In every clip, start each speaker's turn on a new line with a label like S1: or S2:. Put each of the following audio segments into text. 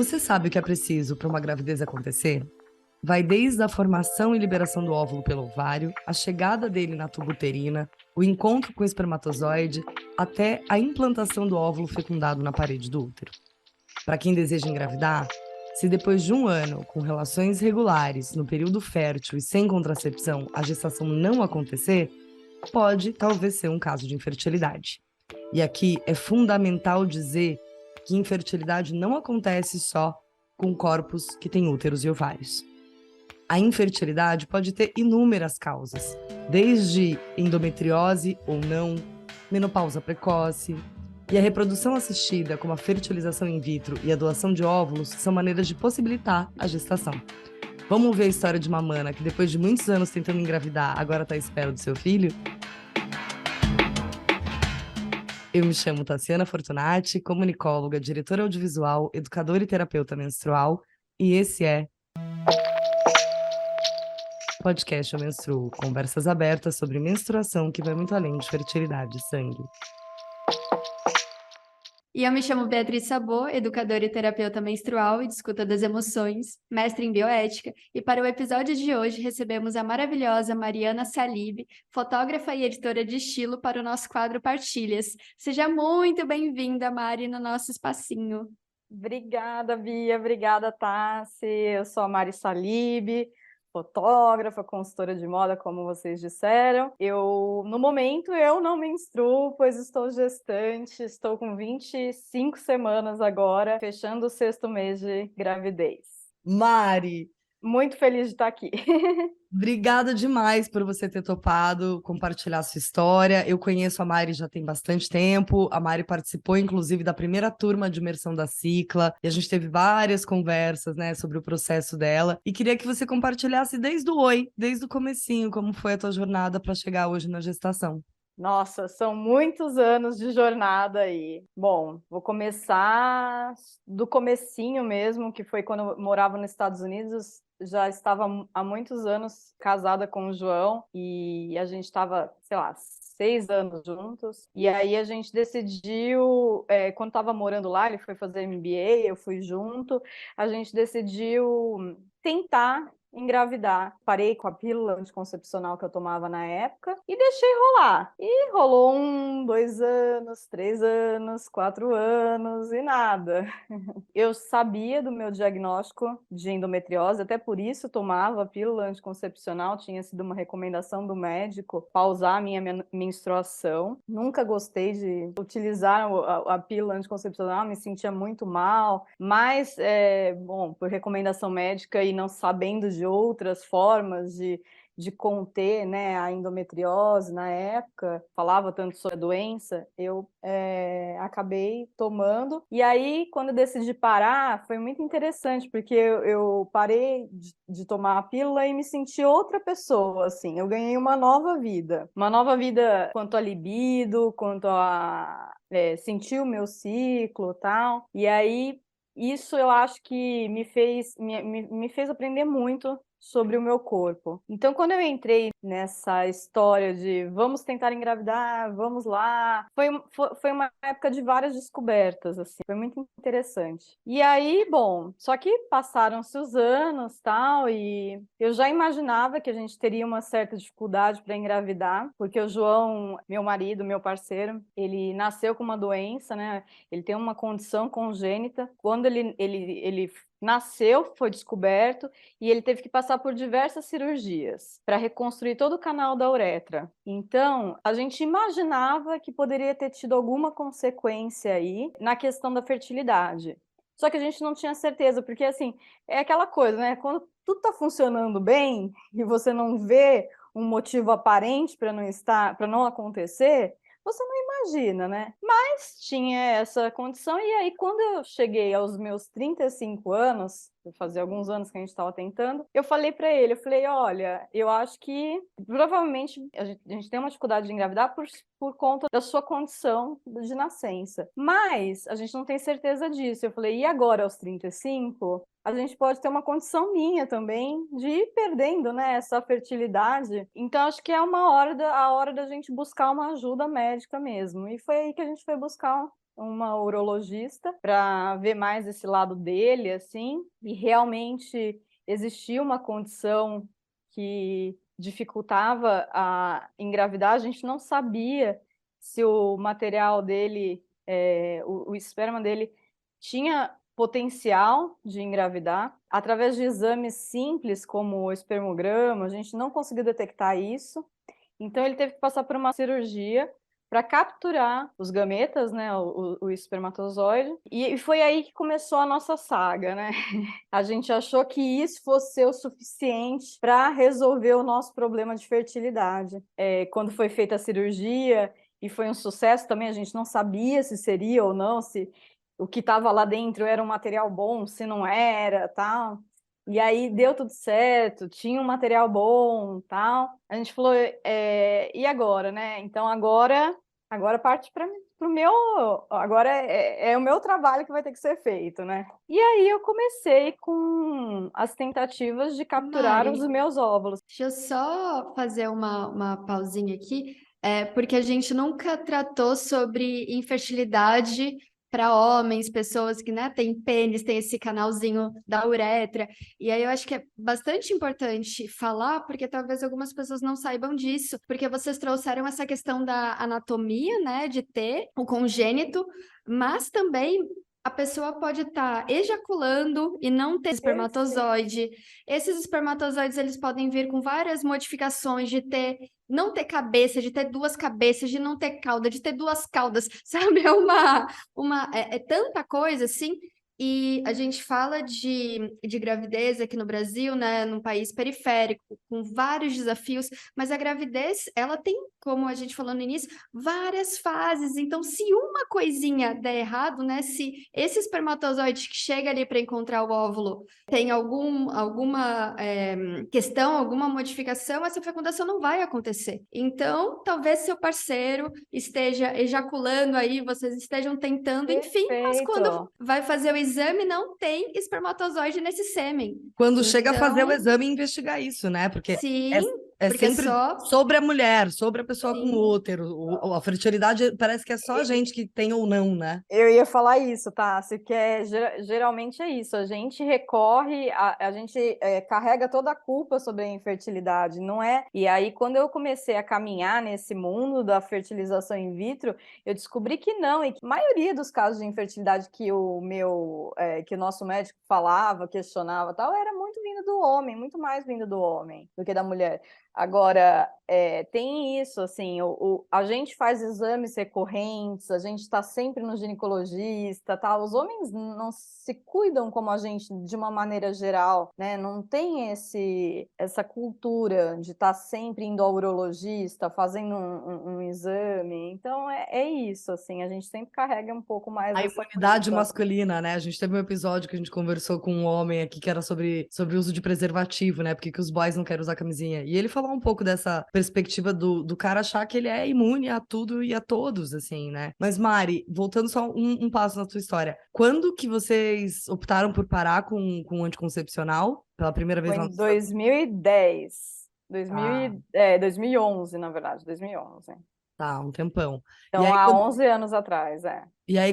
S1: Você sabe o que é preciso para uma gravidez acontecer? Vai desde a formação e liberação do óvulo pelo ovário, a chegada dele na tuba uterina, o encontro com o espermatozoide, até a implantação do óvulo fecundado na parede do útero. Para quem deseja engravidar, se depois de um ano com relações regulares, no período fértil e sem contracepção, a gestação não acontecer, pode talvez ser um caso de infertilidade. E aqui é fundamental dizer que infertilidade não acontece só com corpos que têm úteros e ovários. A infertilidade pode ter inúmeras causas, desde endometriose ou não, menopausa precoce, e a reprodução assistida, como a fertilização in vitro e a doação de óvulos, são maneiras de possibilitar a gestação. Vamos ver a história de uma mana que, depois de muitos anos tentando engravidar, agora está à espera do seu filho? Eu me chamo Tassiana Fortunati, comunicóloga, diretora audiovisual, educadora e terapeuta menstrual, e esse é o podcast Eu Menstruo, conversas abertas sobre menstruação que vai muito além de fertilidade e sangue.
S2: E eu me chamo Beatriz Sabot, educadora e terapeuta menstrual e de escuta das emoções, mestre em bioética, e para o episódio de hoje recebemos a maravilhosa Mariana Salib, fotógrafa e editora de estilo, para o nosso quadro Partilhas. Seja muito bem-vinda, Mari, no nosso espacinho.
S3: Obrigada, Bia. Obrigada, Tassi. Eu sou a Mari Salib, fotógrafa, consultora de moda, como vocês disseram. No momento, eu não menstruo, pois estou gestante, estou com 25 semanas agora, fechando o 6º mês de gravidez.
S1: Mari,
S3: muito feliz de estar aqui.
S1: Obrigada demais por você ter topado compartilhar sua história. Eu conheço a Mari já tem bastante tempo. A Mari participou, inclusive, da primeira turma de imersão da Cicla. E a gente teve várias conversas, né, sobre o processo dela. E queria que você compartilhasse desde o oi, desde o comecinho, como foi a tua jornada para chegar hoje na gestação.
S3: Nossa, são muitos anos de jornada aí. Bom, vou começar do comecinho mesmo, que foi quando eu morava nos Estados Unidos. Já estava há muitos anos casada com o João e a gente estava, sei lá, 6 anos juntos. E aí a gente decidiu, quando estava morando lá, ele foi fazer MBA, eu fui junto, a gente decidiu tentar engravidar. Parei com a pílula anticoncepcional que eu tomava na época e deixei rolar. E rolou 1, 2 anos, 3 anos, 4 anos e nada. Eu sabia do meu diagnóstico de endometriose, até por isso tomava a pílula anticoncepcional, tinha sido uma recomendação do médico pausar a minha menstruação. Nunca gostei de utilizar a pílula anticoncepcional, me sentia muito mal, mas, bom, por recomendação médica e não sabendo de outras formas de conter, né, a endometriose na época, falava tanto sobre a doença, eu acabei tomando. E aí, quando eu decidi parar, foi muito interessante, porque eu parei de tomar a pílula e me senti outra pessoa, assim. Eu ganhei uma nova vida quanto a libido, quanto a sentir o meu ciclo e tal. E aí, isso eu acho que me fez aprender muito sobre o meu corpo. Então, quando eu entrei nessa história de vamos tentar engravidar, vamos lá, foi uma época de várias descobertas, assim, foi muito interessante. E aí, bom, só que passaram-se os anos, tal, e eu já imaginava que a gente teria uma certa dificuldade para engravidar, porque o João, meu marido, meu parceiro, ele nasceu com uma doença, né? Ele tem uma condição congênita. Quando ele nasceu, foi descoberto, e ele teve que passar por diversas cirurgias para reconstruir todo o canal da uretra. Então, a gente imaginava que poderia ter tido alguma consequência aí na questão da fertilidade. Só que a gente não tinha certeza, porque assim, é aquela coisa, né? Quando tudo está funcionando bem e você não vê um motivo aparente para não acontecer, você não imagina, né? Mas tinha essa condição, e aí quando eu cheguei aos meus 35 anos, fazia alguns anos que a gente estava tentando, eu falei para ele, eu falei, olha, eu acho que provavelmente a gente tem uma dificuldade de engravidar por conta da sua condição de nascença, mas a gente não tem certeza disso. Eu falei, e agora aos 35? A gente pode ter uma condição minha também de ir perdendo, né, essa fertilidade. Então, acho que é a hora da gente buscar uma ajuda médica mesmo. E foi aí que a gente foi buscar uma urologista para ver mais esse lado dele, assim, e realmente existia uma condição que dificultava a engravidar. A gente não sabia se o material dele, o esperma dele tinha potencial de engravidar. Através de exames simples, como o espermograma, a gente não conseguiu detectar isso. Então, ele teve que passar por uma cirurgia para capturar os gametas, né, o espermatozoide, e foi aí que começou a nossa saga, né? A gente achou que isso fosse ser o suficiente para resolver o nosso problema de fertilidade. Quando foi feita a cirurgia, e foi um sucesso também, a gente não sabia se seria ou não, se o que estava lá dentro era um material bom, se não era, tal. E aí deu tudo certo, tinha um material bom, tal. A gente falou, e agora, né? Então agora parte para o meu, agora é o meu trabalho que vai ter que ser feito, né? E aí eu comecei com as tentativas de capturar
S2: Mari,
S3: os meus óvulos.
S2: deixa eu só fazer uma pausinha aqui, porque a gente nunca tratou sobre infertilidade para homens, pessoas que, né, têm pênis, tem esse canalzinho da uretra. E aí eu acho que é bastante importante falar, porque talvez algumas pessoas não saibam disso, porque vocês trouxeram essa questão da anatomia, né, de ter o congênito, mas também a pessoa pode estar ejaculando e não ter espermatozoide. Esses espermatozoides, eles podem vir com várias modificações de ter, não ter cabeça, de ter duas cabeças, de não ter cauda, de ter duas caudas, sabe? É tanta coisa, assim. E a gente fala de gravidez aqui no Brasil, né, num país periférico, com vários desafios, mas a gravidez, ela tem, como a gente falou no início, várias fases. Então, se uma coisinha der errado, né, se esse espermatozoide que chega ali para encontrar o óvulo tem alguma questão, alguma modificação, essa fecundação não vai acontecer. Então, talvez seu parceiro esteja ejaculando aí, vocês estejam tentando, enfim, mas quando
S3: Perfeito.
S2: vai fazer o exame, não tem espermatozoide nesse sêmen.
S1: Quando chega a fazer o
S2: Então,
S1: exame e investigar isso, né? Porque é,
S2: sim,
S1: é
S2: porque
S1: sempre
S2: só.
S1: sobre a mulher, sobre a pessoa com
S2: Sim.
S1: útero. A fertilidade parece que é só a gente que tem ou não, né?
S3: Eu ia falar isso, tá? Que geralmente é isso. A gente recorre, a gente carrega toda a culpa sobre a infertilidade, não é? E aí, quando eu comecei a caminhar nesse mundo da fertilização in vitro, eu descobri que não, e que a maioria dos casos de infertilidade que que o nosso médico falava, questionava, tal, era muito vindo do homem, muito mais vindo do homem do que da mulher. Agora, tem isso, assim, a gente faz exames recorrentes, a gente está sempre no ginecologista, tá? Os homens não se cuidam como a gente de uma maneira geral, né? Não tem essa cultura de estar sempre indo ao urologista, fazendo um exame. Então, é isso, assim, a gente sempre carrega um pouco mais
S1: A
S3: dessa
S1: imunidade
S3: culpa.
S1: masculina, né? A gente teve um episódio que a gente conversou com um homem aqui que era sobre o uso de preservativo, né? Porque que os boys não querem usar camisinha. E ele falou um pouco dessa perspectiva do cara achar que ele é imune a tudo e a todos, assim, né? Mas, Mari, voltando só um passo na sua história. Quando que vocês optaram por parar com o anticoncepcional? Pela primeira vez
S3: Foi
S1: na
S3: em
S1: sua...
S3: 2010.
S1: Ah,
S3: 2011, na verdade, 2011.
S1: tá, um tempão. E
S3: Então,
S1: aí,
S3: há 11 anos atrás,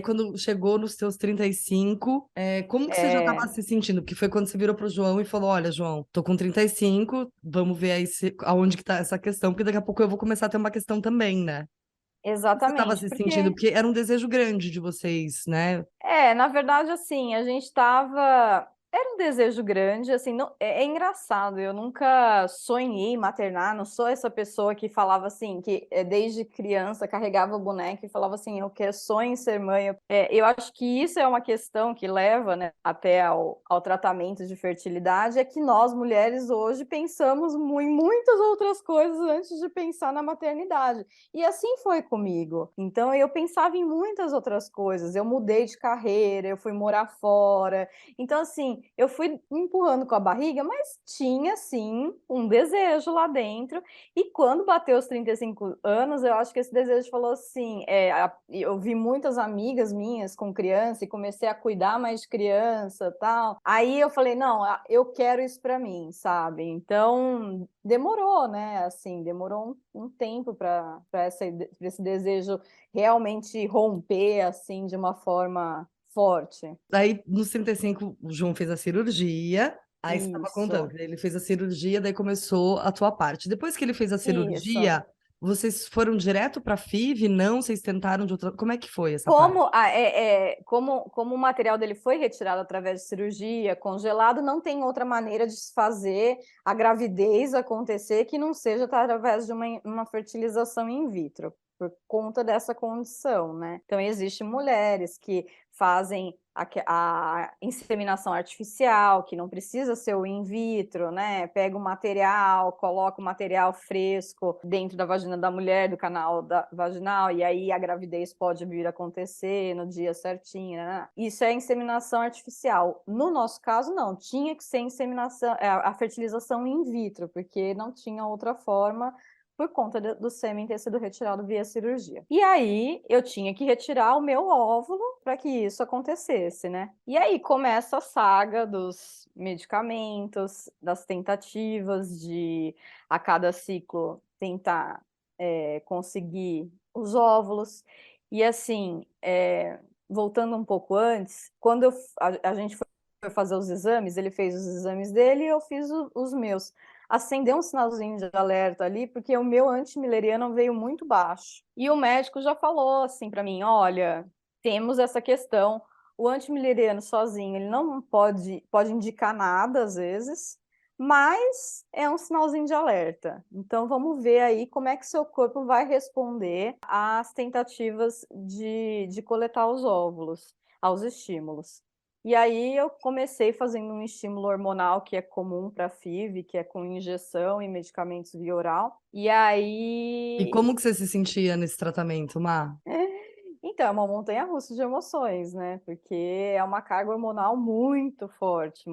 S1: quando chegou nos seus 35, como que você já estava se sentindo? Porque foi quando você virou pro João e falou: Olha, João, tô com 35, vamos ver aí aonde que tá essa questão, porque daqui a pouco eu vou começar a ter uma questão também, né? Como você estava
S3: Exatamente,
S1: se sentindo?
S3: porque
S1: Porque era um desejo grande de vocês, né?
S3: na verdade, assim, a gente estava. Era um desejo grande, assim, não, é engraçado, eu nunca sonhei em maternar, não sou essa pessoa que falava assim, que desde criança carregava o boneco e falava assim, eu quero sonho em ser mãe. Eu acho que isso é uma questão que leva, né, até ao tratamento de fertilidade, é que nós, mulheres, hoje pensamos em muitas outras coisas antes de pensar na maternidade. E assim foi comigo. Então, eu pensava em muitas outras coisas, eu mudei de carreira, eu fui morar fora. Então, assim, eu fui empurrando com a barriga, mas tinha, sim, um desejo lá dentro. E quando bateu os 35 anos, eu acho que esse desejo falou assim, eu vi muitas amigas minhas com criança e comecei a cuidar mais de criança, tal. Aí eu falei, não, eu quero isso para mim, sabe? Então, demorou, né? Assim, demorou um tempo para esse desejo realmente romper, assim, de uma forma forte.
S1: Aí, nos 35, o João fez a cirurgia. Aí você estava contando
S3: Isso,
S1: que ele fez a cirurgia, daí começou a tua parte. Depois que ele fez a
S3: isso.
S1: cirurgia, vocês foram direto para a FIV? Não? Vocês tentaram de outra... Como é que foi essa parte?
S3: Como o material dele foi retirado através de cirurgia, congelado, não tem outra maneira de se fazer a gravidez acontecer que não seja através de uma fertilização in vitro, por conta dessa condição, né? Então, existem mulheres que fazem a inseminação artificial, que não precisa ser o in vitro, né? Pega o material, coloca o material fresco dentro da vagina da mulher, do canal vaginal, e aí a gravidez pode vir a acontecer no dia certinho, né? Isso é inseminação artificial. No nosso caso, não. Tinha que ser inseminação, a fertilização in vitro, porque não tinha outra forma por conta do sêmen ter sido retirado via cirurgia. E aí eu tinha que retirar o meu óvulo para que isso acontecesse, né? E aí começa a saga dos medicamentos, das tentativas de a cada ciclo tentar conseguir os óvulos. E assim, voltando um pouco antes, quando a gente foi fazer os exames, ele fez os exames dele e eu fiz os meus. Acendeu um sinalzinho de alerta ali, porque o meu antimileriano veio muito baixo. E o médico já falou assim para mim: olha, temos essa questão. O antimileriano sozinho, ele não pode indicar nada às vezes, mas é um sinalzinho de alerta. Então vamos ver aí como é que seu corpo vai responder às tentativas de coletar os óvulos, aos estímulos. E aí eu comecei fazendo um estímulo hormonal que é comum para FIV, que é com injeção e medicamentos via oral. E
S1: E
S3: aí
S1: como que você se sentia nesse tratamento, Má?
S3: então, é uma montanha-russa de emoções, né? Porque é uma carga hormonal muito forte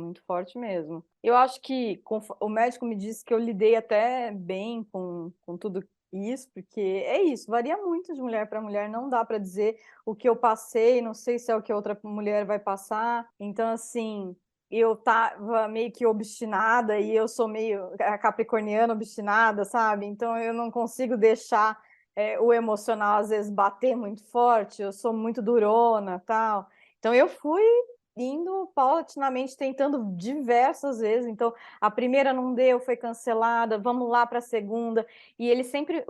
S3: mesmo. Eu acho que o médico me disse que eu lidei até bem com tudo isso, porque é isso, varia muito de mulher para mulher, não dá para dizer o que eu passei, não sei se é o que outra mulher vai passar. Então, assim, eu tava meio que obstinada e eu sou meio capricorniana obstinada, sabe? Então, eu não consigo deixar o emocional às vezes bater muito forte, eu sou muito durona, tal. Então eu fui indo paulatinamente, tentando diversas vezes. Então a primeira não deu, foi cancelada, vamos lá para a segunda. E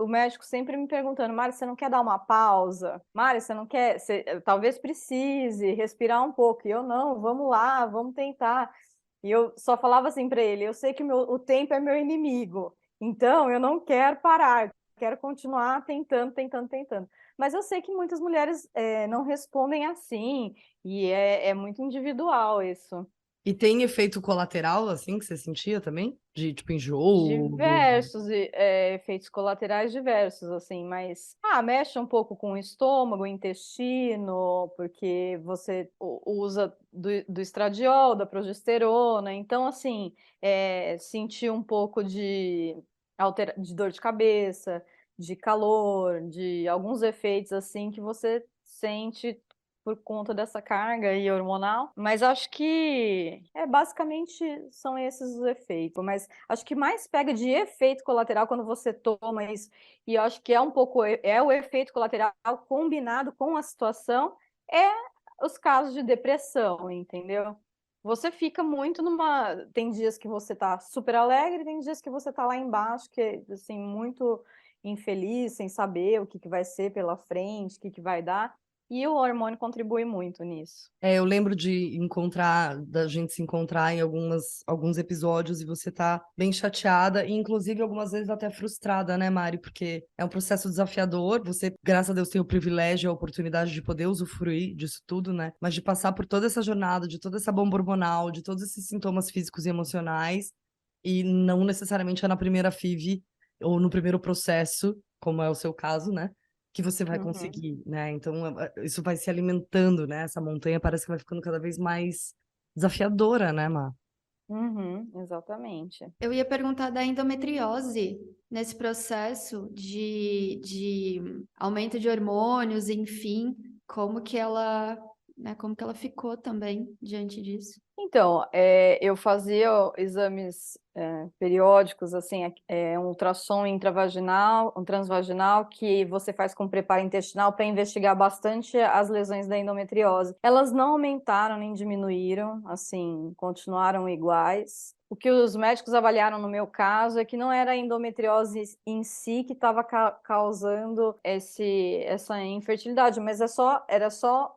S3: o médico sempre me perguntando: Mari, você não quer dar uma pausa? Mari, você não quer, talvez precise respirar um pouco. E eu não, vamos lá, vamos tentar. E eu só falava assim para ele: eu sei que o tempo é meu inimigo, então eu não quero parar, quero continuar tentando, tentando, tentando. Mas eu sei que muitas mulheres não respondem assim, e é muito individual isso.
S1: E tem efeito colateral, assim, que você sentia também? De, tipo, enjoo?
S3: Diversos efeitos colaterais diversos, assim, mas mexe um pouco com o estômago, o intestino, porque você usa do estradiol, da progesterona, então, assim, sentir um pouco de dor de cabeça, de calor, de alguns efeitos, assim, que você sente por conta dessa carga aí hormonal, mas acho que basicamente são esses os efeitos, mas acho que mais pega de efeito colateral quando você toma isso, e eu acho que é um pouco o efeito colateral combinado com a situação, é os casos de depressão, entendeu? Você fica muito tem dias que você tá super alegre, tem dias que você tá lá embaixo, que é assim, muito infeliz, sem saber o que vai ser pela frente, o que vai dar. E o hormônio contribui muito nisso.
S1: Eu lembro da gente se encontrar em alguns episódios e você tá bem chateada e, inclusive, algumas vezes até frustrada, né, Mari? Porque é um processo desafiador. Você, graças a Deus, tem o privilégio e a oportunidade de poder usufruir disso tudo, né? Mas de passar por toda essa jornada, de toda essa bomba hormonal, de todos esses sintomas físicos e emocionais, e não necessariamente é na primeira FIV ou no primeiro processo, como é o seu caso, né? Que você vai
S3: Uhum.
S1: conseguir, né? Então, isso vai se alimentando, né? Essa montanha parece que vai ficando cada vez mais desafiadora, né, Má?
S3: Uhum, exatamente.
S2: Eu ia perguntar da endometriose nesse processo de aumento de hormônios, enfim, como que ela, né, como que ela ficou também diante disso.
S3: Então, eu fazia exames periódicos, assim, um ultrassom intravaginal, um transvaginal, que você faz com preparo intestinal para investigar bastante as lesões da endometriose. Elas não aumentaram nem diminuíram, assim, continuaram iguais. O que os médicos avaliaram no meu caso é que não era a endometriose em si que estava causando essa infertilidade, mas era só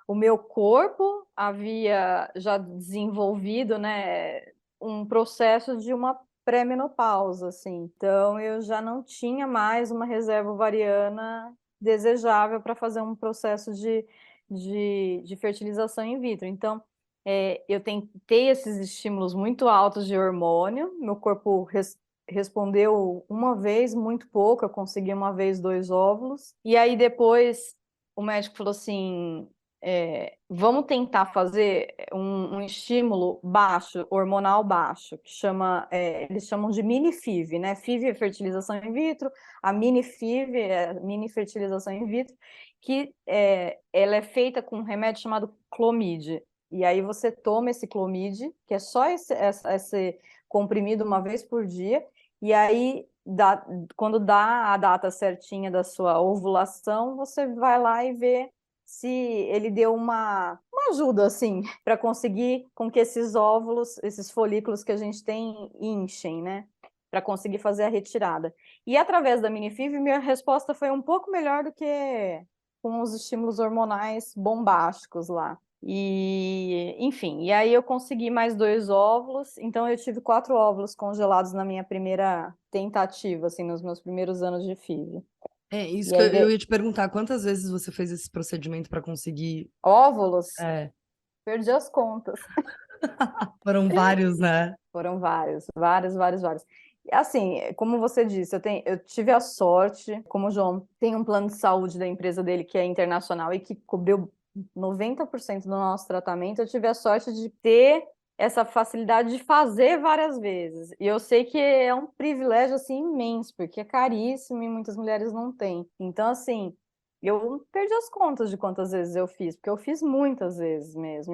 S3: o meu corpo havia já desenvolvido, né, um processo de uma pré-menopausa, assim. Então, eu já não tinha mais uma reserva ovariana desejável para fazer um processo de fertilização in vitro. Então, eu tentei esses estímulos muito altos de hormônio, meu corpo respondeu uma vez, muito pouco, eu consegui uma vez 2 óvulos, e aí depois o médico falou assim, vamos tentar fazer um estímulo baixo, hormonal baixo, que eles chamam de mini FIV, né? FIV é fertilização in vitro, a mini FIV é mini fertilização in vitro, que ela é feita com um remédio chamado Clomid. E aí você toma esse Clomid, que é só esse comprimido uma vez por dia, e aí quando dá a data certinha da sua ovulação, você vai lá e vê se ele deu uma ajuda, assim, para conseguir com que esses óvulos, esses folículos que a gente tem, inchem, né? Para conseguir fazer a retirada. E através da mini-FIV, minha resposta foi um pouco melhor do que com os estímulos hormonais bombásticos lá. E, enfim, e aí eu consegui mais 2 óvulos, então eu tive 4 óvulos congelados na minha primeira tentativa, assim, nos meus primeiros anos de FIV.
S1: É isso
S3: E
S1: que
S3: aí,
S1: eu ia te perguntar, quantas vezes você fez esse procedimento para conseguir?
S3: óvulos,
S1: É,
S3: perdi as contas.
S1: foram vários, né?
S3: Foram vários, vários, vários, vários. Assim, como você disse, eu tive a sorte, como o João tem um plano de saúde da empresa dele que é internacional e que cobriu 90% do nosso tratamento, eu tive a sorte de ter essa facilidade de fazer várias vezes. E eu sei que é um privilégio assim imenso, porque é caríssimo e muitas mulheres não têm. Então, assim, eu perdi as contas de quantas vezes eu fiz, porque eu fiz muitas vezes mesmo.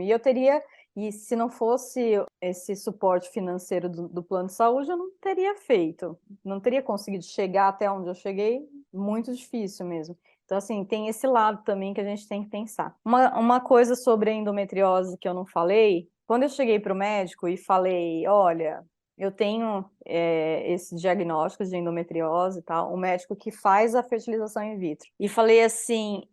S3: E se não fosse esse suporte financeiro do plano de saúde, eu não teria feito, não teria conseguido chegar até onde eu cheguei, muito difícil mesmo. Então, assim, tem esse lado também que a gente tem que pensar. Uma coisa sobre a endometriose que eu não falei, quando eu cheguei para o médico e falei, olha, eu tenho esse diagnóstico de endometriose e tal, o médico que faz a fertilização in vitro. E falei assim,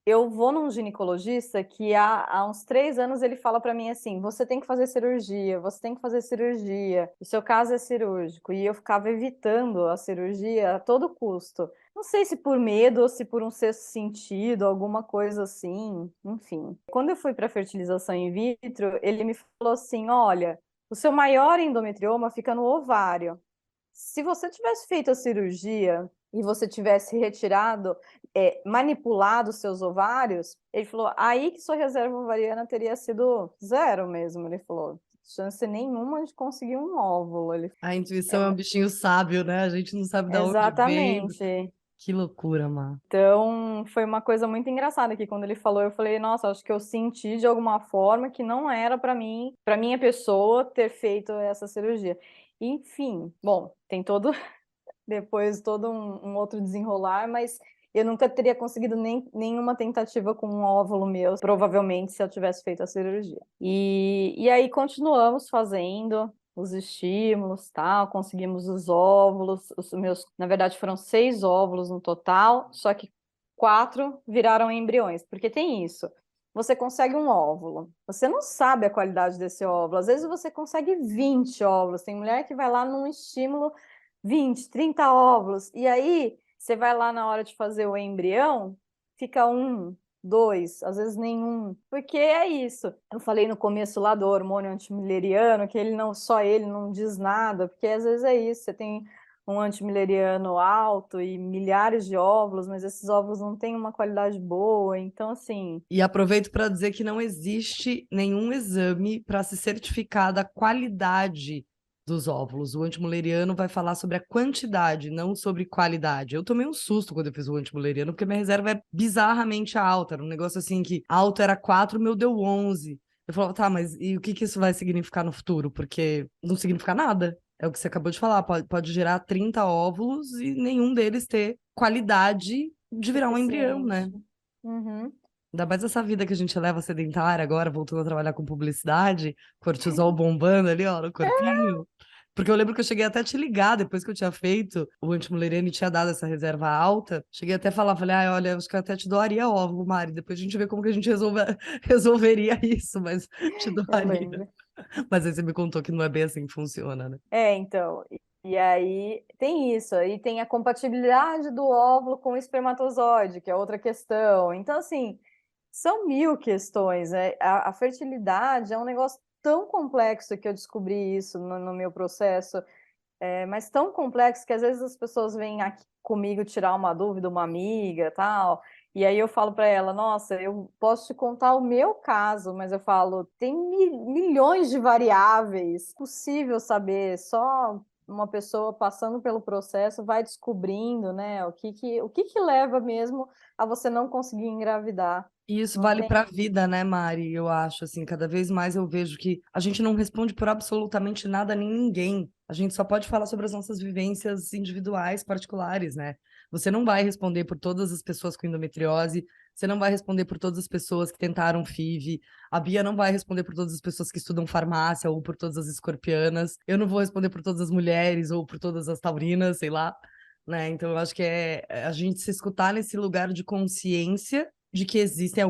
S3: eu vou num ginecologista que há uns 3 anos ele fala para mim assim, você tem que fazer cirurgia, você tem que fazer cirurgia, o seu caso é cirúrgico. E eu ficava evitando a cirurgia a todo custo. Não sei se por medo ou se por um sexto sentido, alguma coisa assim, enfim. Quando eu fui para fertilização in vitro, ele me falou assim, olha, o seu maior endometrioma fica no ovário. Se você tivesse feito a cirurgia e você tivesse retirado, manipulado os seus ovários, ele falou, aí que sua reserva ovariana teria sido zero mesmo, ele falou. Chance nenhuma de conseguir um óvulo.
S1: A intuição é um bichinho sábio, né? A gente não sabe de onde vem.
S3: Exatamente.
S1: Que loucura, Má.
S3: Então, foi uma coisa muito engraçada que quando ele falou, eu falei, nossa, acho que eu senti de alguma forma que não era para mim, para minha pessoa ter feito essa cirurgia. Enfim, bom, tem todo depois todo um outro desenrolar, mas eu nunca teria conseguido nenhuma tentativa com um óvulo meu, provavelmente, se eu tivesse feito a cirurgia. E aí continuamos fazendo os estímulos, tal, conseguimos os óvulos, na verdade foram 6 óvulos no total, só que 4 viraram embriões, porque tem isso. Você consegue um óvulo, você não sabe a qualidade desse óvulo, às vezes você consegue 20 óvulos, tem mulher que vai lá num estímulo 20, 30 óvulos. E aí, você vai lá na hora de fazer o embrião, fica 1, 2, às vezes nenhum. Porque é isso. Eu falei no começo lá do hormônio antimileriano, que ele não diz nada, porque às vezes é isso. Você tem um antimileriano alto e milhares de óvulos, mas esses óvulos não têm uma qualidade boa, então assim,
S1: E aproveito para dizer que não existe nenhum exame para se certificar da qualidade dos óvulos. O antimuleriano vai falar sobre a quantidade, não sobre qualidade. Eu tomei um susto quando eu fiz o antimuleriano, porque minha reserva é bizarramente alta. Era um negócio assim que alto era 4, meu deu 11. Eu falava, tá, mas e o que que isso vai significar no futuro? Porque não significa nada. É o que você acabou de falar. Pode gerar 30 óvulos e nenhum deles ter qualidade de virar um embrião, né?
S3: suficiente. Uhum.
S1: Ainda mais essa vida que a gente leva sedentária agora, voltando a trabalhar com publicidade, cortisol bombando ali, ó, no corpinho. Porque eu lembro que eu cheguei até a te ligar depois que eu tinha feito, o antimuleriano e tinha dado essa reserva alta. Cheguei até a falar, falei, ah, olha, acho que eu até te doaria óvulo, Mari. Depois a gente vê como que a gente resolveria isso, mas te
S3: Eu
S1: doaria.
S3: lembro.
S1: Mas aí você me contou que não é bem assim que funciona, né?
S3: Então, e aí tem isso, aí tem a compatibilidade do óvulo com o espermatozoide, que é outra questão. Então, assim, são mil questões, né? A fertilidade é um negócio tão complexo que eu descobri isso no meu processo, mas tão complexo que às vezes as pessoas vêm aqui comigo tirar uma dúvida, uma amiga, tal, e aí eu falo para ela, nossa, eu posso te contar o meu caso, mas eu falo, tem milhões de variáveis, possível saber, só uma pessoa passando pelo processo vai descobrindo, né, o que que leva mesmo a você não conseguir engravidar.
S1: E isso
S3: Não
S1: vale
S3: tem.
S1: para a vida, né, Mari? Eu acho, assim, cada vez mais eu vejo que a gente não responde por absolutamente nada nem ninguém. A gente só pode falar sobre as nossas vivências individuais, particulares, né? Você não vai responder por todas as pessoas com endometriose, você não vai responder por todas as pessoas que tentaram FIV, a Bia não vai responder por todas as pessoas que estudam farmácia ou por todas as escorpianas, eu não vou responder por todas as mulheres ou por todas as taurinas, sei lá, né? Então eu acho que é a gente se escutar nesse lugar de consciência de que existem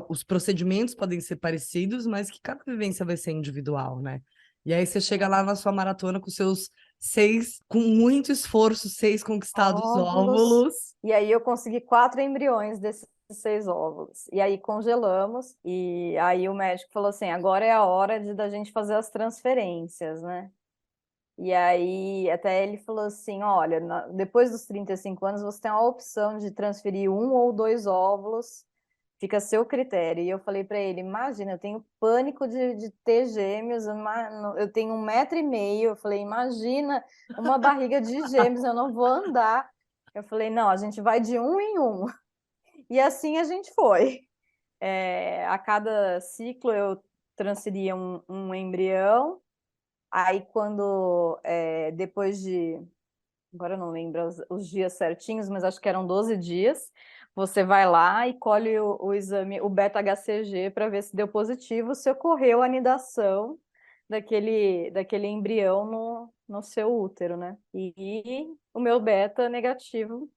S1: os procedimentos podem ser parecidos, mas que cada vivência vai ser individual, né? E aí você chega lá na sua maratona com seus 6, com muito esforço, 6 conquistados
S3: Óvulos.
S1: óvulos.
S3: E aí eu consegui 4 embriões desses 6 óvulos. E aí congelamos. E aí o médico falou assim: agora é a hora da gente fazer as transferências, né? E aí até ele falou assim: olha, depois dos 35 anos você tem a opção de transferir 1 ou 2 óvulos, fica a seu critério. E eu falei para ele: imagina, eu tenho pânico de ter gêmeos, eu tenho 1,5 m. Eu falei: imagina uma barriga de gêmeos, eu não vou andar. Eu falei: não, a gente vai de um em um. E assim a gente foi. A cada ciclo eu transferia um embrião. Aí depois de, agora eu não lembro os dias certinhos, mas acho que eram 12 dias, você vai lá e colhe o exame, o beta-HCG, para ver se deu positivo, se ocorreu a anidação daquele embrião no seu útero, né? E o meu beta negativo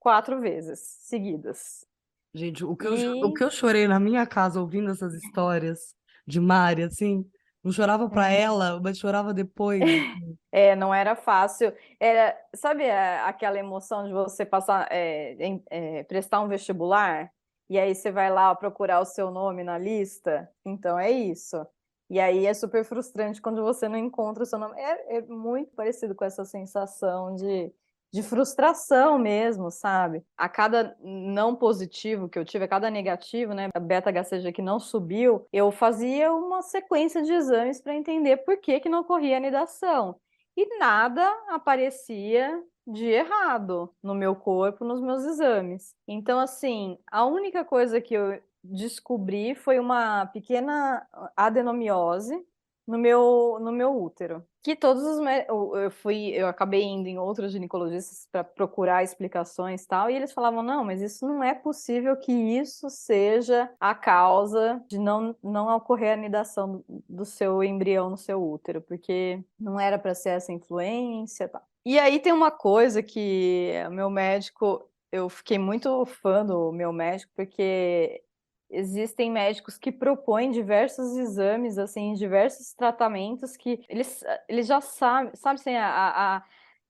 S3: 4 vezes seguidas.
S1: Gente, o
S3: E
S1: que eu chorei na minha casa ouvindo essas histórias de Mari, assim, não chorava para
S3: uhum.
S1: ela, mas chorava depois.
S3: Não era fácil. Sabe, aquela emoção de você passar, prestar um vestibular, e aí você vai lá procurar o seu nome na lista? Então é isso. E aí é super frustrante quando você não encontra o seu nome. É muito parecido com essa sensação de frustração mesmo, sabe? A cada não positivo que eu tive, a cada negativo, né, a beta-HCG que não subiu, eu fazia uma sequência de exames para entender por que que não ocorria anidação. E nada aparecia de errado no meu corpo, nos meus exames. Então, assim, a única coisa que eu descobri foi uma pequena adenomiose no meu útero. Que todos os eu acabei indo em outros ginecologistas para procurar explicações e tal, e eles falavam: não, mas isso não é possível que isso seja a causa de não ocorrer a anidação do seu embrião no seu útero, porque não era para ser essa influência e tal. E aí tem uma coisa que o meu médico, eu fiquei muito fã do meu médico, porque existem médicos que propõem diversos exames, assim, diversos tratamentos que eles já sabem, sabe assim,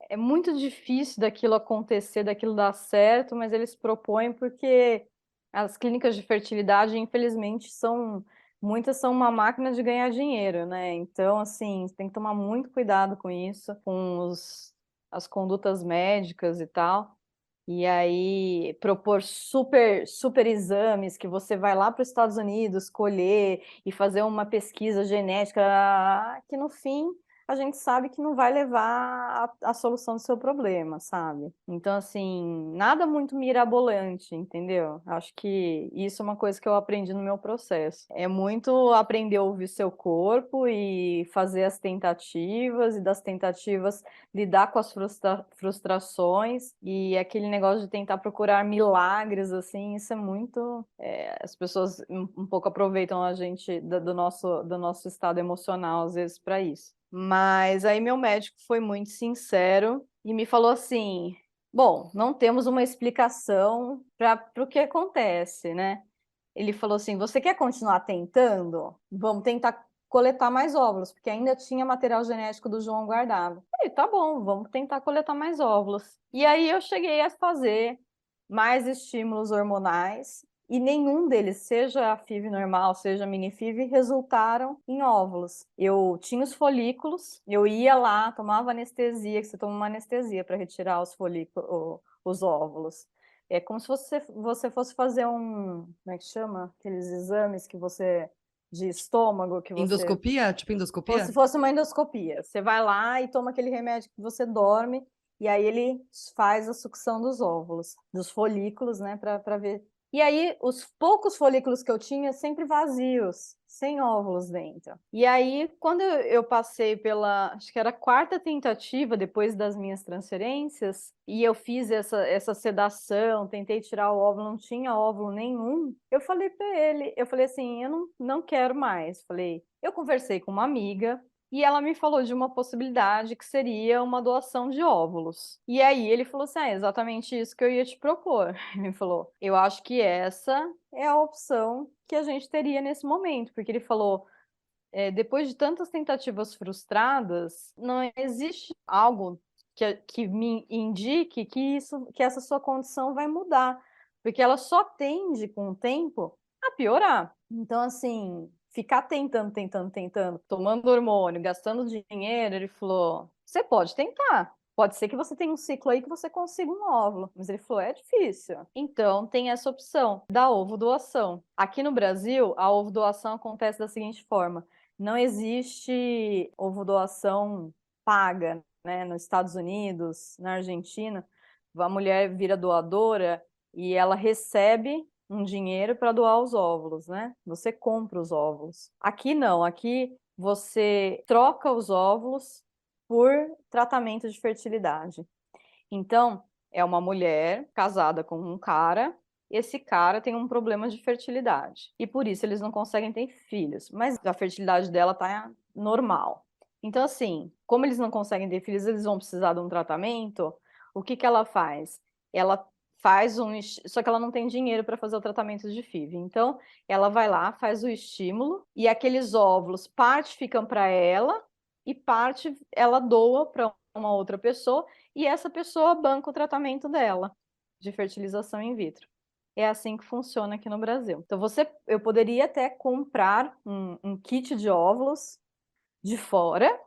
S3: é muito difícil daquilo acontecer, daquilo dar certo, mas eles propõem porque as clínicas de fertilidade, infelizmente, muitas são uma máquina de ganhar dinheiro, né? Então, assim, você tem que tomar muito cuidado com isso, com as condutas médicas e tal. E aí propor super exames que você vai lá para os Estados Unidos colher e fazer uma pesquisa genética que no fim a gente sabe que não vai levar à solução do seu problema, sabe? Então, assim, nada muito mirabolante, entendeu? Acho que isso é uma coisa que eu aprendi no meu processo. É muito aprender a ouvir seu corpo e fazer as tentativas, e das tentativas lidar com as frustrações, e aquele negócio de tentar procurar milagres, assim, isso é muito... as pessoas um pouco aproveitam a gente do nosso estado emocional, às vezes, para isso. Mas aí meu médico foi muito sincero e me falou assim: bom, não temos uma explicação para o que acontece, né? Ele falou assim: você quer continuar tentando? Vamos tentar coletar mais óvulos, porque ainda tinha material genético do João guardado. E tá bom, vamos tentar coletar mais óvulos. E aí eu cheguei a fazer mais estímulos hormonais, e nenhum deles, seja a FIV normal, seja a mini FIV, resultaram em óvulos. Eu tinha os folículos, eu ia lá, tomava anestesia, que você toma uma anestesia para retirar os folículos, os óvulos. É como se você fosse fazer como é que chama? Aqueles exames que você, de estômago, que você,
S1: Endoscopia? Tipo endoscopia?
S3: fosse uma endoscopia. Você vai lá e toma aquele remédio que você dorme, e aí ele faz a sucção dos óvulos, dos folículos, né, para ver. E aí, os poucos folículos que eu tinha, sempre vazios, sem óvulos dentro. E aí, quando eu passei pela, acho que era a quarta tentativa, depois das minhas transferências, e eu fiz essa sedação, tentei tirar o óvulo, não tinha óvulo nenhum, eu falei para ele, eu falei assim, eu não quero mais. Falei, eu conversei com uma amiga, e ela me falou de uma possibilidade que seria uma doação de óvulos. E aí ele falou assim: é exatamente isso que eu ia te propor. Ele falou: eu acho que essa é a opção que a gente teria nesse momento, porque ele falou: depois de tantas tentativas frustradas, não existe algo que me indique que essa sua condição vai mudar, porque ela só tende, com o tempo, a piorar. Então, assim, ficar tentando, tomando hormônio, gastando dinheiro, ele falou: você pode tentar. Pode ser que você tenha um ciclo aí que você consiga um óvulo. Mas ele falou, é difícil. Então, tem essa opção da ovo doação. Aqui no Brasil, a ovo doação acontece da seguinte forma: não existe ovo doação paga, né? Nos Estados Unidos, na Argentina, a mulher vira doadora e ela recebe um dinheiro para doar os óvulos, né? Você compra os óvulos. Aqui não, aqui você troca os óvulos por tratamento de fertilidade. Então, é uma mulher casada com um cara, esse cara tem um problema de fertilidade e por isso eles não conseguem ter filhos, mas a fertilidade dela tá normal. Então, assim, como eles não conseguem ter filhos, eles vão precisar de um tratamento. O que que ela faz? Ela faz só que ela não tem dinheiro para fazer o tratamento de FIV. Então, ela vai lá, faz o estímulo e aqueles óvulos, parte ficam para ela e parte ela doa para uma outra pessoa e essa pessoa banca o tratamento dela de fertilização in vitro. É assim que funciona aqui no Brasil. Então, eu poderia até comprar um kit de óvulos de fora,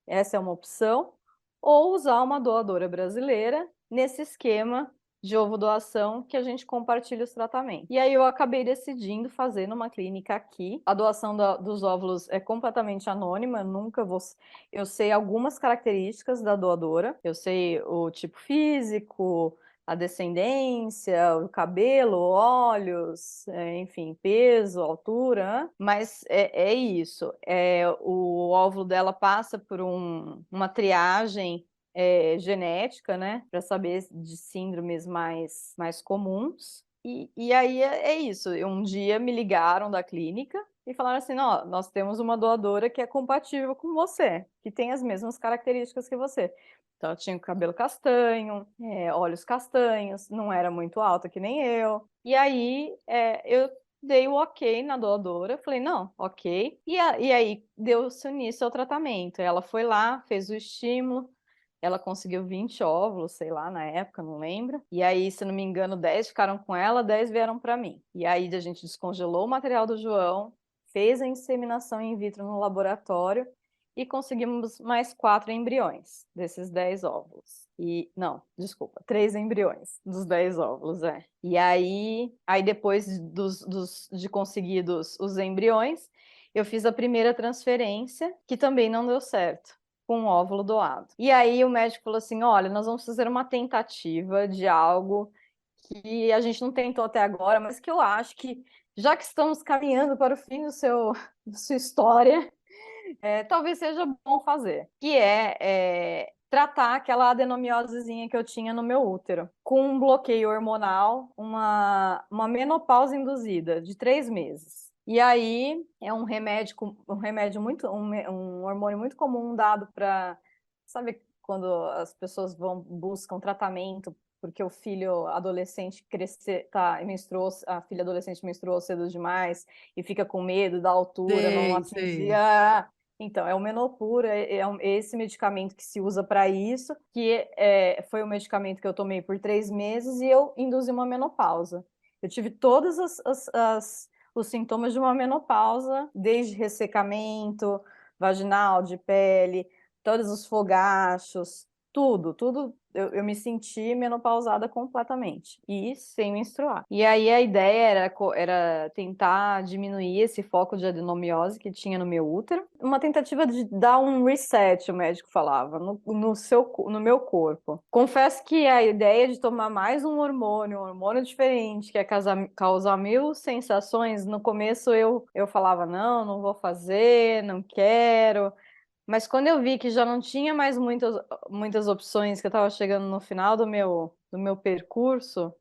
S3: essa é uma opção, ou usar uma doadora brasileira nesse esquema de ovo doação que a gente compartilha os tratamentos. E aí eu acabei decidindo fazer numa clínica aqui. A doação dos óvulos é completamente anônima, nunca vou... Eu sei algumas características da doadora, eu sei o tipo físico, a descendência, o cabelo, olhos, enfim, peso, altura, mas é isso. O óvulo dela passa por uma triagem genética, né, para saber de síndromes mais comuns. E aí é isso. Um dia me ligaram da clínica e falaram assim: não, nós temos uma doadora que é compatível com você, que tem as mesmas características que você. Então, eu tinha o cabelo castanho, olhos castanhos, não era muito alta que nem eu. E aí, eu dei o ok na doadora, falei, não, ok. E aí, deu-se início ao tratamento. Ela foi lá, fez o estímulo, ela conseguiu 20 óvulos, sei lá, na época, não lembro. E aí, se não me engano, 10 ficaram com ela, 10 vieram para mim. E aí, a gente descongelou o material do João, fez a inseminação in vitro no laboratório, e conseguimos mais 4 embriões desses 10 óvulos. E, não, desculpa, 3 embriões dos 10 óvulos, é. E aí depois de conseguidos os embriões, eu fiz a primeira transferência, que também não deu certo, com um óvulo doado. E aí o médico falou assim, olha, nós vamos fazer uma tentativa de algo que a gente não tentou até agora, mas que eu acho que, já que estamos caminhando para o fim da sua história, talvez seja bom fazer, que é tratar aquela adenomiosezinha que eu tinha no meu útero, com um bloqueio hormonal, uma menopausa induzida de 3 meses. E aí é um remédio muito, um hormônio muito comum dado para, sabe, quando as pessoas buscam tratamento porque o filho adolescente menstruou, a filha adolescente menstruou cedo demais e fica com medo da altura, não
S1: Sei.
S3: atingir. Então, é o Menopur, esse medicamento que se usa para isso, que foi o medicamento que eu tomei por 3 meses e eu induzi uma menopausa. Eu tive todos os sintomas de uma menopausa, desde ressecamento vaginal, de pele, todos os fogachos, tudo. Eu me senti menopausada completamente e sem menstruar. E aí a ideia era tentar diminuir esse foco de adenomiose que tinha no meu útero. Uma tentativa de dar um reset, o médico falava, no meu corpo. Confesso que a ideia de tomar mais um hormônio diferente, que é causar mil sensações, no começo eu falava, não vou fazer, não quero. Mas quando eu vi que já não tinha mais muitas opções, que eu estava chegando no final do meu percurso,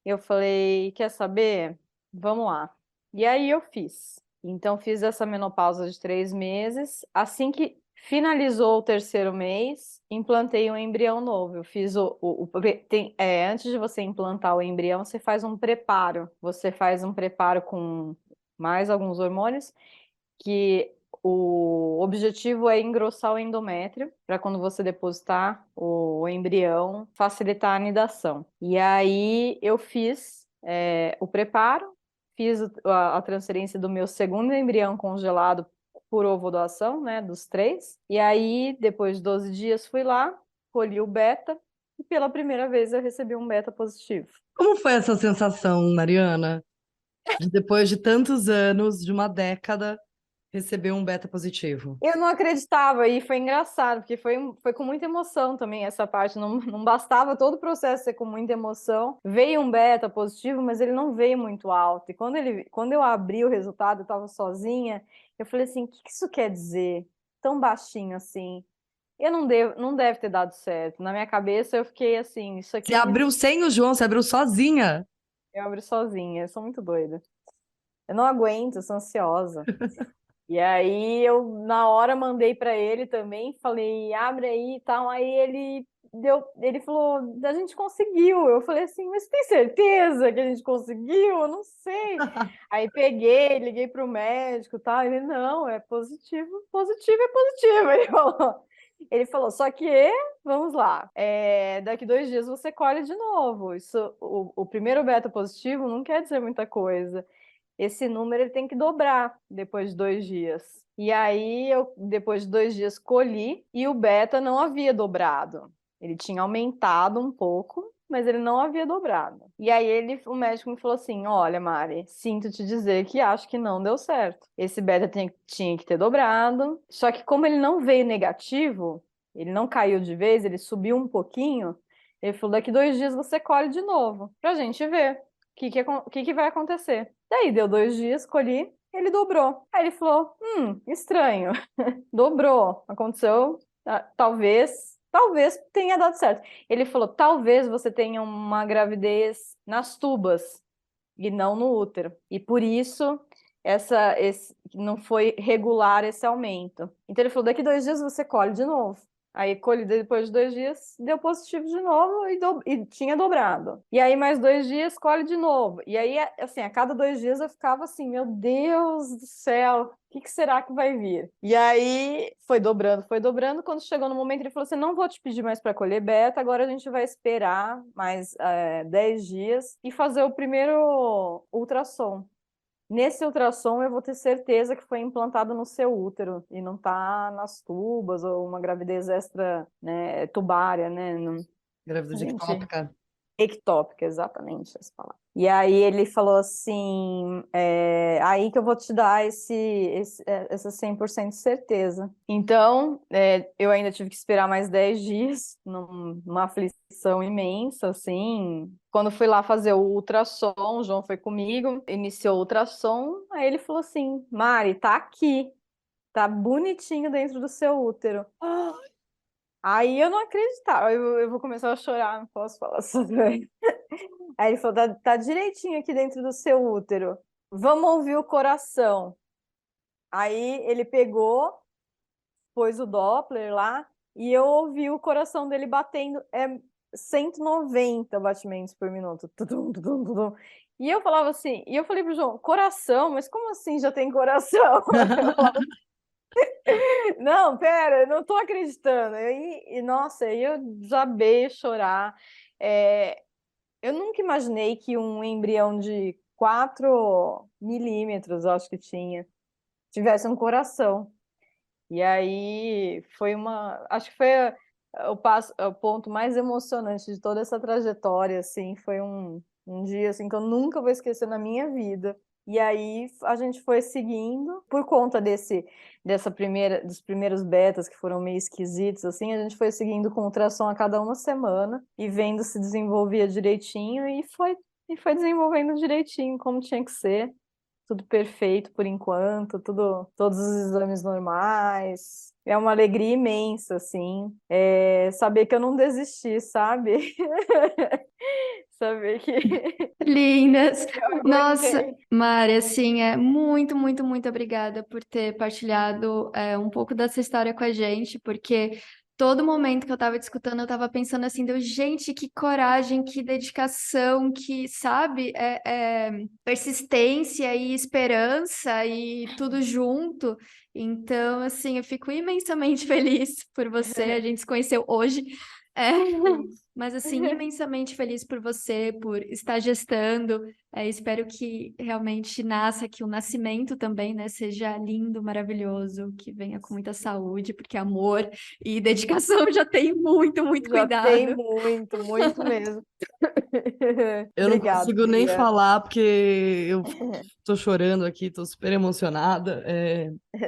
S3: eu falei, quer saber? Vamos lá. E aí eu fiz. Então, fiz essa menopausa de 3 meses. Assim que finalizou o terceiro mês, implantei um embrião novo. Eu fiz antes de você implantar o embrião, você faz um preparo. Você faz um preparo com mais alguns hormônios que o objetivo é engrossar o endométrio para quando você depositar o embrião, facilitar a anidação. E aí eu fiz o preparo, fiz a transferência do meu segundo embrião congelado por ovodoação, né, dos 3. E aí, depois de 12 dias, fui lá, colhi o beta e pela primeira vez eu recebi um beta positivo.
S1: Como foi essa sensação, Mariana, de depois de tantos anos, de uma década, receber um beta positivo?
S3: Eu não acreditava e foi engraçado, porque foi com muita emoção também essa parte. Não bastava todo o processo ser com muita emoção. Veio um beta positivo, mas ele não veio muito alto. E quando eu abri o resultado, eu estava sozinha, eu falei assim: o que isso quer dizer? Tão baixinho assim. Não deve ter dado certo. Na minha cabeça, eu fiquei assim: isso
S1: Você
S3: aqui.
S1: abriu sem o João, você abriu sozinha.
S3: Eu abri sozinha, eu sou muito doida. Eu não aguento, eu sou ansiosa. E aí eu na hora mandei para ele também, falei, abre aí e tal. Aí ele falou, a gente conseguiu. Eu falei assim, mas tem certeza que a gente conseguiu? Eu não sei. Aí peguei, liguei para o médico, e tal. Ele não, é positivo, positivo é positivo. Ele falou, só que vamos lá, daqui 2 dias você colhe de novo. Isso, o primeiro beta positivo não quer dizer muita coisa. Esse número ele tem que dobrar depois de 2 dias. E aí, depois de 2 dias, colhi e o beta não havia dobrado. Ele tinha aumentado um pouco, mas ele não havia dobrado. E aí, o médico me falou assim: olha, Mari, sinto te dizer que acho que não deu certo. Esse beta tinha que ter dobrado. Só que, como ele não veio negativo, ele não caiu de vez, ele subiu um pouquinho. Ele falou: daqui 2 dias você colhe de novo, pra gente ver o que vai acontecer. Daí deu 2 dias, colhi, ele dobrou. Aí ele falou: estranho, dobrou. Aconteceu, talvez tenha dado certo. Ele falou: talvez você tenha uma gravidez nas tubas e não no útero. E por isso não foi regular esse aumento. Então ele falou: daqui 2 dias você colhe de novo. Aí colhi depois de 2 dias, deu positivo de novo e tinha dobrado. E aí mais 2 dias, colhe de novo. E aí, assim, a cada 2 dias eu ficava assim, meu Deus do céu, o que será que vai vir? E aí foi dobrando, foi dobrando. Quando chegou no momento, ele falou assim, não vou te pedir mais para colher beta, agora a gente vai esperar mais 10 dias e fazer o primeiro ultrassom. nesse ultrassom eu vou ter certeza que foi implantado no seu útero e não tá nas tubas ou uma gravidez extra, né, tubária, né?
S1: Grávida de
S3: Gente,
S1: ectópica.
S3: ectópica, exatamente essa palavra. E aí ele falou assim, aí que eu vou te dar essa 100% de certeza. Então, eu ainda tive que esperar mais 10 dias, numa aflição imensa, assim. Quando fui lá fazer o ultrassom, o João foi comigo, iniciou o ultrassom, aí ele falou assim, Mari, tá aqui, tá bonitinho dentro do seu útero. Aí eu não acreditava, eu vou começar a chorar, não posso falar sobre. Aí ele falou, tá direitinho aqui dentro do seu útero. Vamos ouvir o coração. Aí ele pegou, pôs o Doppler lá, e eu ouvi o coração dele batendo, 190 batimentos por minuto. Tudum, tudum, tudum. E eu falava assim, e eu falei pro João, coração? Mas como assim já tem coração? Eu falava, não, pera, eu não tô acreditando. Nossa, aí eu desabei a chorar. Eu nunca imaginei que um embrião de 4 milímetros, acho que tivesse um coração. E aí acho que foi o ponto mais emocionante de toda essa trajetória, assim, foi um dia assim que eu nunca vou esquecer na minha vida. E aí a gente foi seguindo por conta dos primeiros betas que foram meio esquisitos, assim, a gente foi seguindo com ultrassom a cada uma semana e vendo se desenvolvia direitinho e foi desenvolvendo direitinho como tinha que ser. Tudo perfeito por enquanto, todos os exames normais. É uma alegria imensa, assim, saber que eu não desisti, sabe? Saber que
S2: Lindas!
S3: eu
S2: Nossa,
S3: aguentei.
S2: Mari, assim, muito, muito, muito obrigada por ter partilhado um pouco dessa história com a gente, porque todo momento que eu estava te escutando, eu estava pensando assim, gente, que coragem, que dedicação, que, sabe, persistência e esperança e tudo junto. Então, assim, eu fico imensamente feliz por você. A gente se conheceu hoje. É, mas assim, imensamente feliz por você, por estar gestando. Espero que realmente nasça, que o nascimento também, né, seja lindo, maravilhoso, que venha com muita saúde, porque amor e dedicação já tem muito, muito
S3: Já tem
S2: cuidado.
S3: muito, muito mesmo.
S1: Eu não
S3: Obrigada,
S1: consigo nem
S3: Bia.
S1: falar porque eu tô chorando aqui, tô super emocionada.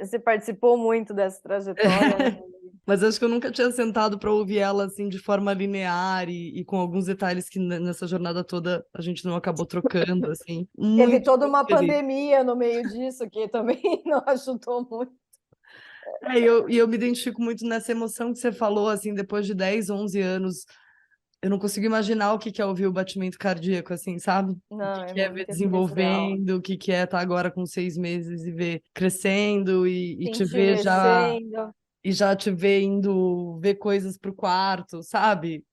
S3: Você participou muito dessa trajetória, né?
S1: Mas acho que eu nunca tinha sentado para ouvir ela assim de forma linear e com alguns detalhes que nessa jornada toda a gente não acabou trocando, assim.
S3: Teve
S1: Muito,
S3: toda
S1: muito
S3: uma
S1: feliz.
S3: pandemia no meio disso, que também não ajudou muito.
S1: E eu me identifico muito nessa emoção que você falou, assim, depois de 10, 11 anos, eu não consigo imaginar o que que é ouvir o batimento cardíaco, assim, sabe? O
S3: Não,
S1: que
S3: é
S1: que é ver
S3: muito especial.
S1: desenvolvendo, o que que é estar agora com 6 meses e ver crescendo e te
S3: Sentir
S1: ver já,
S3: descendo.
S1: e já te ver indo ver coisas pro quarto, sabe?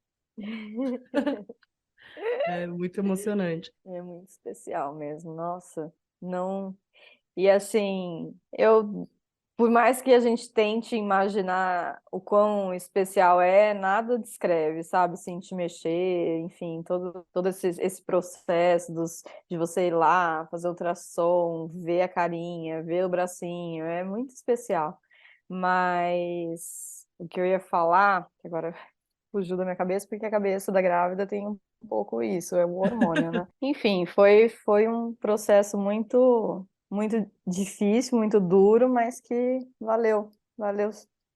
S1: É muito emocionante.
S3: É muito especial mesmo, nossa, não. E assim, por mais que a gente tente imaginar o quão especial nada descreve, sabe? Sentir mexer, enfim, todo esse processo de você ir lá, fazer ultrassom, ver a carinha, ver o bracinho, é muito especial. Mas o que eu ia falar, que agora fugiu da minha cabeça, porque a cabeça da grávida tem um pouco isso, é o hormônio, né? Enfim, foi um processo muito, muito difícil, muito duro, mas que valeu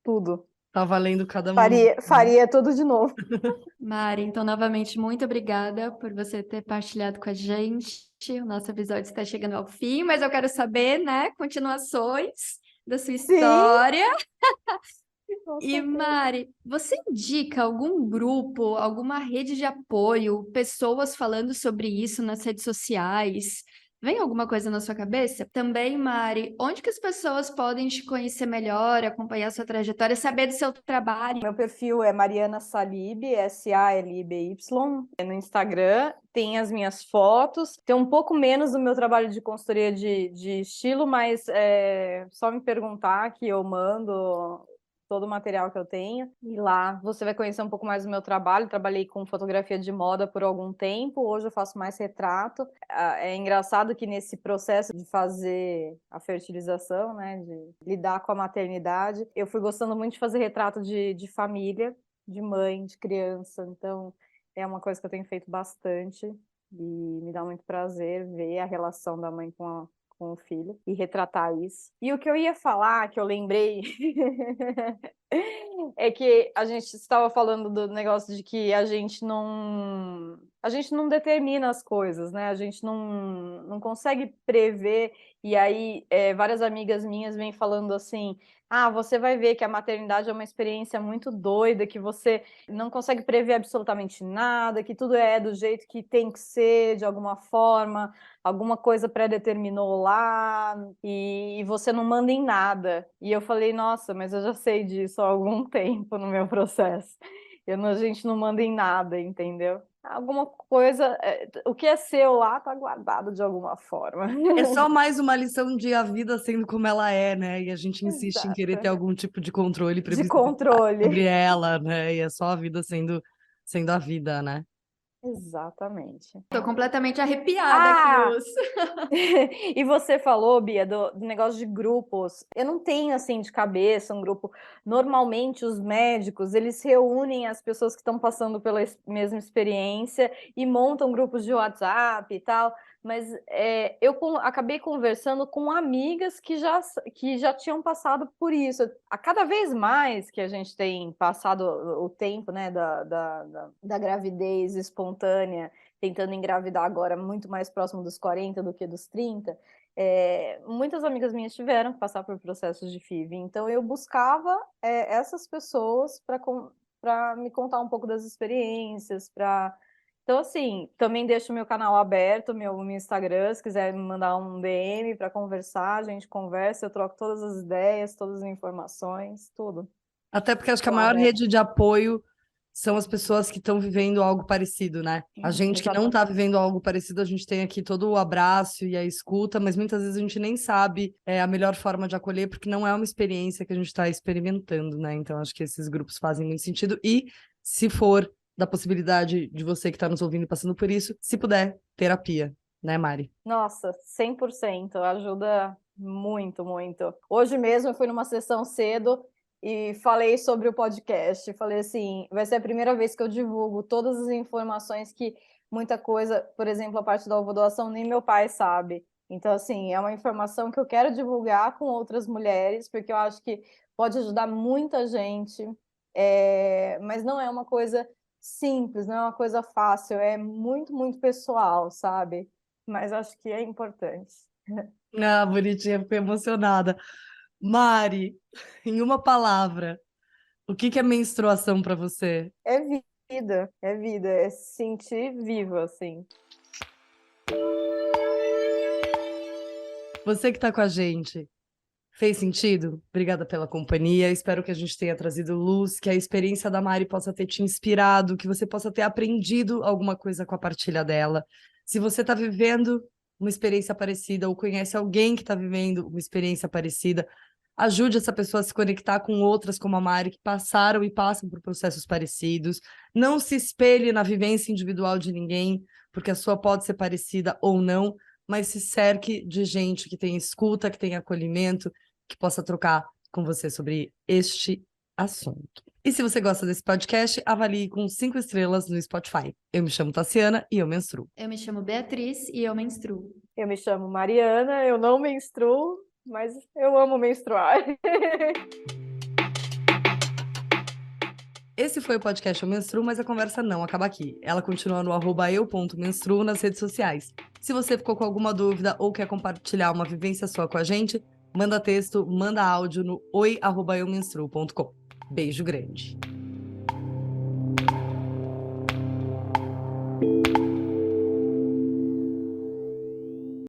S3: tudo.
S1: Tá valendo cada momento,
S3: Faria,
S1: né?
S3: faria tudo de novo.
S2: Mari, então, novamente, muito obrigada por você ter partilhado com a gente. O nosso episódio está chegando ao fim, mas eu quero saber, né, continuações da sua
S3: Sim,
S2: história.
S3: com
S2: E
S3: certeza.
S2: Mari, você indica algum grupo, alguma rede de apoio, pessoas falando sobre isso nas redes sociais? Vem alguma coisa na sua cabeça? Também, Mari, onde que as pessoas podem te conhecer melhor, acompanhar sua trajetória, saber do seu trabalho?
S3: Meu perfil é Mariana Salib, Saliby, no Instagram. Tem as minhas fotos. Tem um pouco menos do meu trabalho de consultoria de estilo, mas só me perguntar que eu mando todo o material que eu tenho. E lá você vai conhecer um pouco mais do meu trabalho. Trabalhei com fotografia de moda por algum tempo, hoje eu faço mais retrato. É engraçado que nesse processo de fazer a fertilização, né, de lidar com a maternidade, eu fui gostando muito de fazer retrato de família, de mãe, de criança. Então, é uma coisa que eu tenho feito bastante e me dá muito prazer ver a relação da mãe com o filho e retratar isso. E o que eu ia falar, que eu lembrei, é que a gente estava falando do negócio de que a gente não determina as coisas, né? A gente não consegue prever. E aí, várias amigas minhas vêm falando assim: ah, você vai ver que a maternidade é uma experiência muito doida, que você não consegue prever absolutamente nada, que tudo é do jeito que tem que ser, de alguma forma, alguma coisa pré-determinou lá, e você não manda em nada. E eu falei, nossa, mas eu já sei disso há algum tempo no meu processo. A gente não manda em nada, entendeu? Alguma coisa, o que é seu lá tá guardado de alguma forma.
S1: É só mais uma lição de a vida sendo como ela é, né? E a gente insiste em querer ter
S3: Exato.
S1: algum tipo de controle,
S3: De
S1: previsibilidade sobre
S3: controle.
S1: ela, né? E é só a vida sendo a vida, né?
S3: Exatamente.
S2: Tô completamente arrepiada aqui, Luz.
S3: E você falou, Bia, do negócio de grupos. Eu não tenho, assim, de cabeça um grupo. Normalmente, os médicos, eles reúnem as pessoas que estão passando pela mesma experiência e montam grupos de WhatsApp e tal. Mas eu acabei conversando com amigas que já tinham passado por isso. A cada vez mais que a gente tem passado o tempo, né, da gravidez espontânea, tentando engravidar agora muito mais próximo dos 40 do que dos 30, muitas amigas minhas tiveram que passar por processos de FIV. Então, eu buscava essas pessoas para me contar um pouco das experiências, Então, assim, também deixo o meu canal aberto, meu Instagram, se quiser me mandar um DM para conversar, a gente conversa, eu troco todas as ideias, todas as informações, tudo.
S1: Até porque acho que a
S3: Tô
S1: maior
S3: aberta.
S1: rede de apoio são as pessoas que estão vivendo algo parecido, né? A gente que não está
S3: Exatamente.
S1: vivendo algo parecido, a gente tem aqui todo o abraço e a escuta, mas muitas vezes a gente nem sabe a melhor forma de acolher, porque não é uma experiência que a gente está experimentando, né? Então acho que esses grupos fazem muito sentido. E se for da possibilidade de você que está nos ouvindo e passando por isso, se puder, terapia, né, Mari?
S3: Nossa, 100%, ajuda muito, muito. Hoje mesmo eu fui numa sessão cedo e falei sobre o podcast. Falei assim, vai ser a primeira vez que eu divulgo todas as informações que muita coisa, por exemplo, a parte da ovodoação, nem meu pai sabe. Então, assim, é uma informação que eu quero divulgar com outras mulheres, porque eu acho que pode ajudar muita gente, mas não é uma coisa simples, não é uma coisa fácil, é muito, muito pessoal, sabe? Mas acho que é importante.
S1: Ah, bonitinha, fiquei emocionada. Mari, em uma palavra, o que que é menstruação para você?
S3: É vida, é se sentir viva, assim.
S1: Você que está com a gente, fez sentido? Obrigada pela companhia. Espero que a gente tenha trazido luz, que a experiência da Mari possa ter te inspirado, que você possa ter aprendido alguma coisa com a partilha dela. Se você está vivendo uma experiência parecida ou conhece alguém que está vivendo uma experiência parecida, ajude essa pessoa a se conectar com outras como a Mari, que passaram e passam por processos parecidos. Não se espelhe na vivência individual de ninguém, porque a sua pode ser parecida ou não, mas se cerque de gente que tem escuta, que tem acolhimento, que possa trocar com você sobre este assunto. E se você gosta desse podcast, avalie com 5 estrelas no Spotify. Eu me chamo Tassiana e eu menstruo.
S2: Eu me chamo Beatriz e eu menstruo.
S3: Eu me chamo Mariana, eu não menstruo, mas eu amo menstruar.
S1: Esse foi o podcast Eu Menstruo, mas a conversa não acaba aqui. Ela continua no @eu.menstruo nas redes sociais. Se você ficou com alguma dúvida ou quer compartilhar uma vivência sua com a gente, manda texto, manda áudio no oi@eumenstruo.com. Beijo grande.